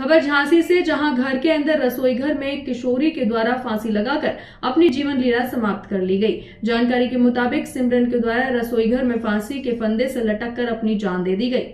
खबर झांसी से, जहां घर के अंदर रसोई घर में एक किशोरी के द्वारा फांसी लगाकर अपनी जीवन लीला समाप्त कर ली गई। जानकारी के मुताबिक सिमरन के द्वारा रसोई घर में फांसी के फंदे से लटक कर अपनी जान दे दी गई।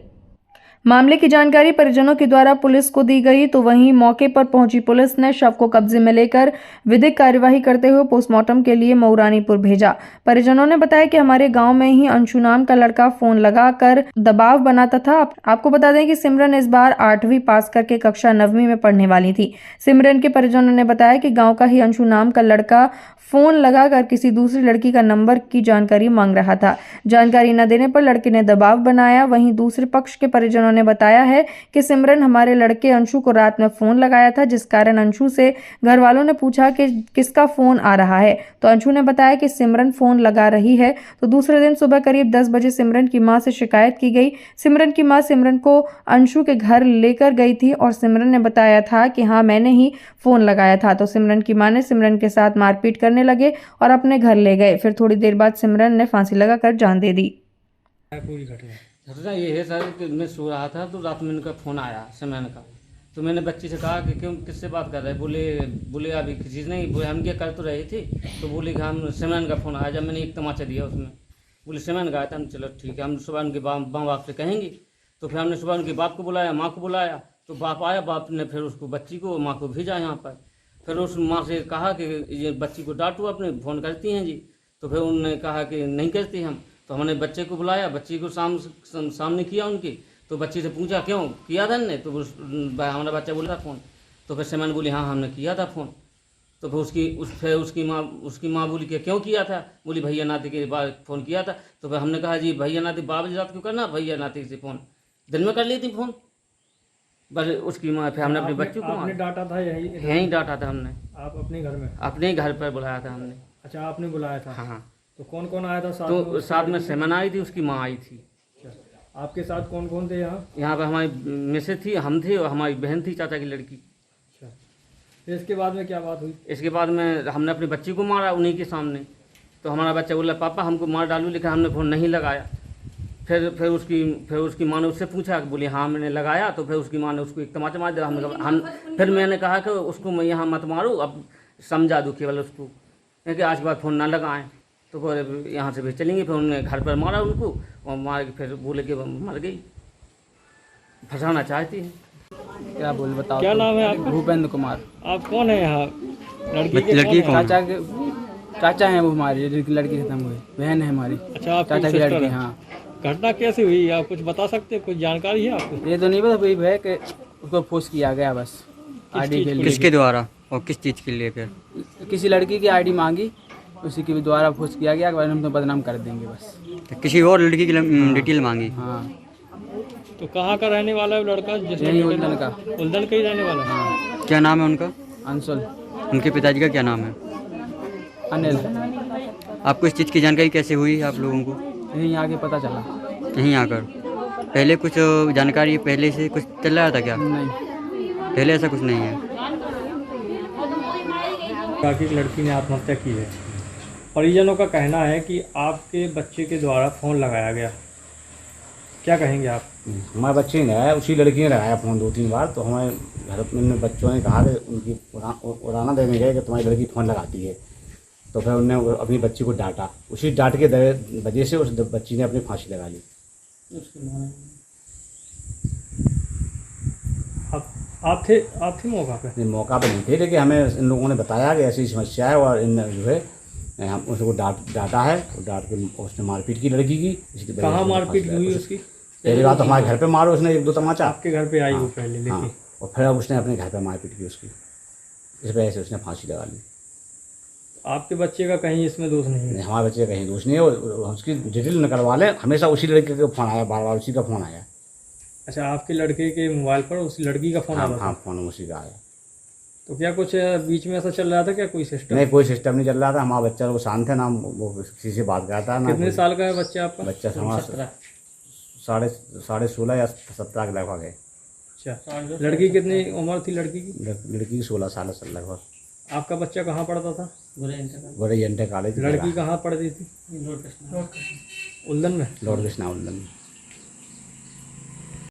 मामले की जानकारी परिजनों के द्वारा पुलिस को दी गई, तो वहीं मौके पर पहुंची पुलिस ने शव को कब्जे में लेकर विधिक कार्यवाही करते हुए पोस्टमार्टम के लिए मऊरानीपुर भेजा। परिजनों ने बताया कि हमारे गांव में ही अंशु नाम का लड़का फोन लगाकर दबाव बनाता था। आपको बता दें कि सिमरन इस बार 8वीं पास करके कक्षा 9वीं में पढ़ने वाली थी। सिमरन के परिजनों ने बताया कि गाँव का ही अंशु नाम का लड़का फोन लगाकर किसी दूसरी लड़की का नंबर की जानकारी मांग रहा था। जानकारी न देने पर लड़के ने दबाव बनाया। वहीं दूसरे पक्ष के परिजनों ने बताया है कि सिमरन हमारे लड़के अंशु को रात में फोन लगाया था, जिस कारण अंशु से घर वालों ने पूछा कि किसका फोन आ रहा है, तो अंशु ने बताया कि सिमरन फोन लगा रही है। तो दूसरे दिन सुबह करीब 10 बजे सिमरन की मां से शिकायत की गई। सिमरन की मां सिमरन को अंशु के घर लेकर गई थी और सिमरन ने बताया था कि हाँ, मैंने ही फोन लगाया था। तो सिमरन की मां ने सिमरन के साथ मारपीट करने लगे और अपने घर ले गए। फिर थोड़ी देर बाद सिमरन ने फांसी लगाकर जान दे दी। पूरी घटना ये है सर कि मैं सो रहा था तो रात में इनका फ़ोन आया सिमरन का। तो मैंने बच्ची से कहा कि क्यों, किससे बात कर रहे हैं? बोले अभी किसी से नहीं, बोले हम क्या कर तो रहे थे। तो बोले कि हम सिमरन का फ़ोन आया। जब मैंने एक तमाचा दिया उसमें, बोले सिमरन का आया था। हम चलो ठीक है, हम सुबह उनके माँ बाप से कहेंगे। तो फिर हमने सुबह उनके बाप को बुलाया, माँ को बुलाया। तो बाप आया, बाप ने फिर उसको बच्ची को माँ को भेजा यहाँ पर। फिर उस माँ से कहा कि ये बच्ची को डांटो, अपने फ़ोन करती हैं जी। तो फिर उन्होंने कहा कि नहीं करती हम। तो हमने बच्चे को बुलाया, बच्ची को सामने किया उनके। तो बच्ची से पूछा क्यों किया था ने? तो हमारा बच्चा बोला फ़ोन। तो फिर सिमरन बोली हाँ, हमने किया था फ़ोन। तो फिर उसकी माँ बोली कि क्यों किया था? बोली भैया नाती के बाद फ़ोन किया था। तो फिर हमने कहा जी भैया नाती बाबा रात क्यों करना, भैया नाती से फ़ोन दिन में कर ली थी फ़ोन। बस उसकी माँ, फिर हमने अपने बच्चों को आपने डांटा था? यहीं डांटा था हमने। आप अपने घर में? अपने घर पर बुलाया था हमने। अच्छा, आपने बुलाया था? हाँ। तो कौन कौन आया था साथ? तो साथ में सिमरन आई थी, उसकी माँ आई थी। अच्छा, आपके साथ कौन कौन थे यहाँ? यहाँ पर हमारी मिसेज थी, हम थे और हमारी बहन थी, चाचा की लड़की। अच्छा, फिर इसके बाद में क्या बात हुई? इसके बाद में हमने अपनी बच्ची को मारा उन्हीं के सामने। तो हमारा बच्चा बोला पापा हमको मार डालू, लेकिन हमने फ़ोन नहीं लगाया। फिर उसकी माँ ने उससे पूछा, बोली हाँ मैंने लगाया। तो फिर उसकी माँ ने उसको एक तमाचा मार दिया। फिर मैंने कहा कि उसको मैं यहाँ मत मारूँ, अब समझा दूँ केवल उसको कि आज के बाद फ़ोन ना लगाएं। तो फिर यहाँ से फिर चलेंगे। फिर उन्होंने घर पर मारा उनको और मार के फिर बोले कि मर गई, फंसाना चाहती है। क्या बोल बताओ? क्या नाम है आपका? भूपेंद्र कुमार। आप कौन है यहाँ? लड़की चाचा हैं वो हमारी, लड़की खत्म हुई, बहन है हमारी। अच्छा, आपकी चाचा की सिस्टर लड़की। है। हाँ। घटना कैसे हुई, आप कुछ बता सकते हैं? कुछ जानकारी है आपको? ये तो नहीं पता, वही है कि उसको फोर्स किया गया बस आईडी के लिए। किसके द्वारा और किस चीज़ के लिए? फिर किसी लड़की की आईडी मांगी, उसी के द्वारा फोर्स किया गया कि हम तो बदनाम कर देंगे बस। तो किसी और लड़की की डिटेल मांगी? हाँ। तो कहाँ का रहने वाला है वो लड़का? यही उल्दन का। उल्दन का ही रहने वाला है। हाँ। क्या नाम है उनका? अंशुल। उनके पिताजी का क्या नाम है? अनिल। आपको इस चीज़ की जानकारी कैसे हुई आप लोगों को? यहीं आगे पता चला। यहीं आकर? पहले कुछ जानकारी पहले से कुछ चल रहा था क्या? नहीं, पहले ऐसा कुछ नहीं है। काकी लड़की ने आत्महत्या की है। परिजनों का कहना है कि आपके बच्चे के द्वारा फ़ोन लगाया गया, क्या कहेंगे आप? हमारे बच्चे ने लगाया, उसी लड़की ने लगाया फ़ोन 2-3 बार। तो हमारे घर में बच्चों ने कहा कि उनकी उड़ाना देने गए कि तुम्हारी लड़की फ़ोन लगाती है। तो फिर उन्होंने अपनी बच्ची को डांटा। उसी डांट के वजह से उस बच्ची ने अपनी फांसी लगा ली। आप थे मौका पे? नहीं, मौका पे नहीं थे, लेकिन हमें इन लोगों ने बताया कि ऐसी समस्या है और इन जो है हम उसको डांटा है। डांट के उसने मारपीट की लड़की की। कहाँ मारपीट हुई उसकी? पहली बात तो हमारे घर पे मारो उसने 1-2 तमाचा। आपके घर पे आई वो पहले लेके? हाँ, और फिर उसने अपने घर पे मारपीट की उसकी, इस वजह से उसने फांसी लगा ली। आपके बच्चे का कहीं इसमें दोष नहीं है? हमारे बच्चे का कहीं दोष नहीं है। उसकी डिटेल निकलवा लें, हमेशा उसी लड़के का फ़ोन आया, बार बार उसी का फ़ोन आया। अच्छा, आपके लड़के के मोबाइल पर उस लड़की का फ़ोन आता था? हाँ, फ़ोन उसी का आया। तो क्या कुछ बीच में ऐसा चल रहा था क्या, कोई सिस्टम? नहीं, कोई सिस्टम नहीं चल रहा था। हमारा बच्चा वो शांत है ना, वो किसी से बात करता है ना। कितने साल का है बच्चा आपका? बच्चा हमारा 16.5 या 17 के लगभग है। अच्छा, लड़की कितनी उम्र थी लड़की की? लड़की 16 साल लगभग। आपका बच्चा कहाँ पढ़ता था? गोरे इंटर कॉलेज। लड़की कहाँ पढ़ती थी? उल्दन में? लॉर्ड कृष्णा उल्दन में।